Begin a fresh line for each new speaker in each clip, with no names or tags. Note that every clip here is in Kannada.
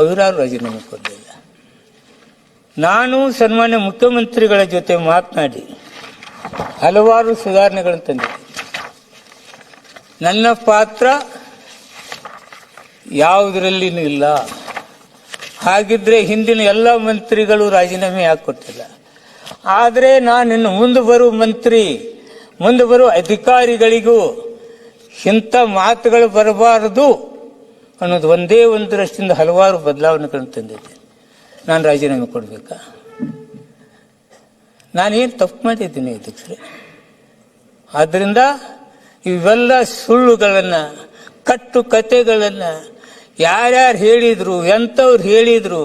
ಅವರಾರು ರಾಜೀನಾಮೆ ಕೊಡಲಿಲ್ಲ. ನಾನು ಸನ್ಮಾನ್ಯ ಮುಖ್ಯಮಂತ್ರಿಗಳ ಜೊತೆ ಮಾತನಾಡಿ ಹಲವಾರು ಸುಧಾರಣೆಗಳನ್ನು ತಂದಿದ್ದೆ. ನನ್ನ ಪಾತ್ರ ಯಾವುದರಲ್ಲಿನೂ ಇಲ್ಲ. ಹಾಗಿದ್ರೆ ಹಿಂದಿನ ಎಲ್ಲ ಮಂತ್ರಿಗಳು ರಾಜೀನಾಮೆ ಯಾಕೆ ಕೊಟ್ಟಿಲ್ಲ? ಆದರೆ ನಾನಿನ್ನು ಮುಂದೆ ಬರುವ ಅಧಿಕಾರಿಗಳಿಗೂ ಇಂಥ ಮಾತುಗಳು ಬರಬಾರದು ಅನ್ನೋದು ಒಂದೇ ಒಂದರಷ್ಟಿಂದ ಹಲವಾರು ಬದಲಾವಣೆಗಳನ್ನು ತಂದಿದ್ದೆ. ನಾನು ರಾಜೀನಾಮೆ ಕೊಡಬೇಕಾ? ನಾನೇನು ತಪ್ಪು ಮಾಡಿದ್ದೀನಿ ಅಧ್ಯಕ್ಷರೇ? ಆದ್ದರಿಂದ ಇವೆಲ್ಲ ಸುಳ್ಳುಗಳನ್ನು, ಕಟ್ಟು ಕತೆಗಳನ್ನು ಯಾರ್ಯಾರು ಹೇಳಿದ್ರು, ಎಂಥವ್ರು ಹೇಳಿದ್ರು,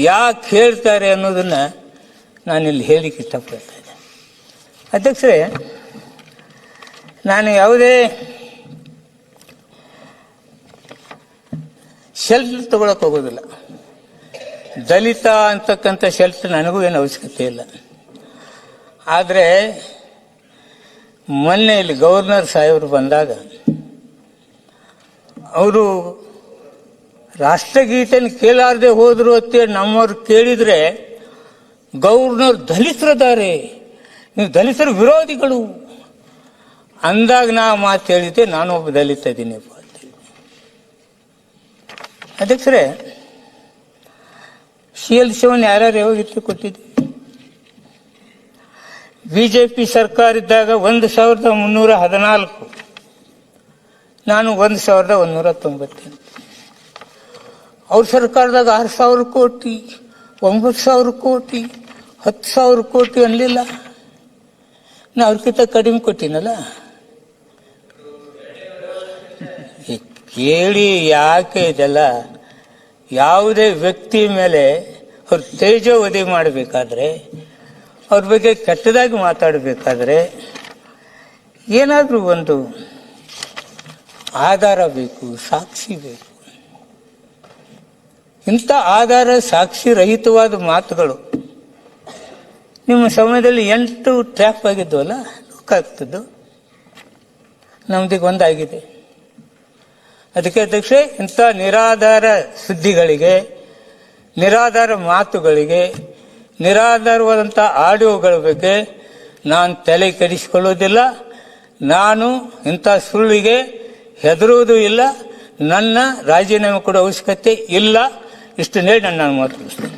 ಯಾಕೆ ಹೇಳ್ತಾರೆ ಅನ್ನೋದನ್ನು ನಾನಿಲ್ಲಿ ಹೇಳಿಕ್ಕೆ ಇಷ್ಟಪಡ್ತೇನೆ. ಅಧ್ಯಕ್ಷರೇ, ನಾನು ಯಾವುದೇ ಶೆಲ್ಟರ್ ತಗೊಳಕ್ಕೆ ಹೋಗೋದಿಲ್ಲ. ದಲಿತ ಅಂತಕ್ಕಂಥ ಶೆಲ್ಟರ್ ನನಗೂ ಏನು ಅವಶ್ಯಕತೆ ಇಲ್ಲ. ಆದರೆ ಮೊನ್ನೆ ಇಲ್ಲಿ ಗವರ್ನರ್ ಸಾಹೇಬರು ಬಂದಾಗ ಅವರು ರಾಷ್ಟ್ರಗೀತೆಯನ್ನು ಕೇಳಾರದೆ ಹೋದ್ರು ಅಂತೇಳಿ ನಮ್ಮವ್ರು ಕೇಳಿದರೆ, ಗವರ್ನರ್ ದಲಿತರಿದ್ದಾರೆ, ನೀವು ದಲಿತರ ವಿರೋಧಿಗಳು ಅಂದಾಗ ನಾ ಮಾತು ಹೇಳಿದ್ದೆ, ನಾನು ಒಬ್ಬ ದಲಿತ ಇದ್ದೀನಿಪ್ಪ ಅಂತೇಳಿ. ಅಧ್ಯಕ್ಷರೇ, CL ಶಿವನ್ ಯಾರ್ಯಾರು ಯಾವಾಗಿತ್ತು ಕೊಟ್ಟಿದ್ವಿ? BJP ಸರ್ಕಾರ ಇದ್ದಾಗ 1314, ನಾನು 1198. ಅವ್ರ ಸರ್ಕಾರದಾಗ 6000 ಕೋಟಿ, 9000 ಕೋಟಿ, 10,000 ಕೋಟಿ ಅನ್ನಲಿಲ್ಲ. ನಾ ಅವ್ರಿಗಿಂತ ಕಡಿಮೆ ಕೊಟ್ಟಿನಲ್ಲ. ಕೇಳಿ ಯಾಕೆ ಇದೆಲ್ಲ? ಯಾವುದೇ ವ್ಯಕ್ತಿ ಮೇಲೆ ಅವ್ರ ತೇಜೋವಧಿ ಮಾಡಬೇಕಾದ್ರೆ, ಅವ್ರ ಬಗ್ಗೆ ಕೆಟ್ಟದಾಗಿ ಮಾತಾಡಬೇಕಾದ್ರೆ ಏನಾದರೂ ಒಂದು ಆಧಾರ ಬೇಕು, ಸಾಕ್ಷಿ ಬೇಕು. ಇಂಥ ಆಧಾರ ಸಾಕ್ಷಿ ರಹಿತವಾದ ಮಾತುಗಳು ನಿಮ್ಮ ಸಮಯದಲ್ಲಿ 8 ಟ್ರ್ಯಾಪ್ ಆಗಿದ್ವಲ್ಲ, ಲೋಕಾಯುಕ್ತದ್ದು, ನಮ್ದೀಗ ಒಂದಾಗಿದೆ. ಅದಕ್ಕೆ ಅಧ್ಯಕ್ಷೆ, ಇಂಥ ನಿರಾಧಾರ ಸುದ್ದಿಗಳಿಗೆ, ನಿರಾಧಾರ ಮಾತುಗಳಿಗೆ, ನಿರಾಧಾರವಾದಂಥ ಆಡಿಯೋಗಳ ಬಗ್ಗೆ ನಾನು ತಲೆ ಕೆಡಿಸಿಕೊಳ್ಳೋದಿಲ್ಲ. ನಾನು ಇಂಥ ಸುಳ್ಳಿಗೆ ಹೆದರುವುದೂ ಇಲ್ಲ. ನನ್ನ ರಾಜೀನಾಮೆ ಕೊಡೋ ಅವಶ್ಯಕತೆ ಇಲ್ಲ. ಇಷ್ಟು ನೇಡಿ ನಾನು ಮಾತು ಮುಗಿಸ್ತೇನೆ.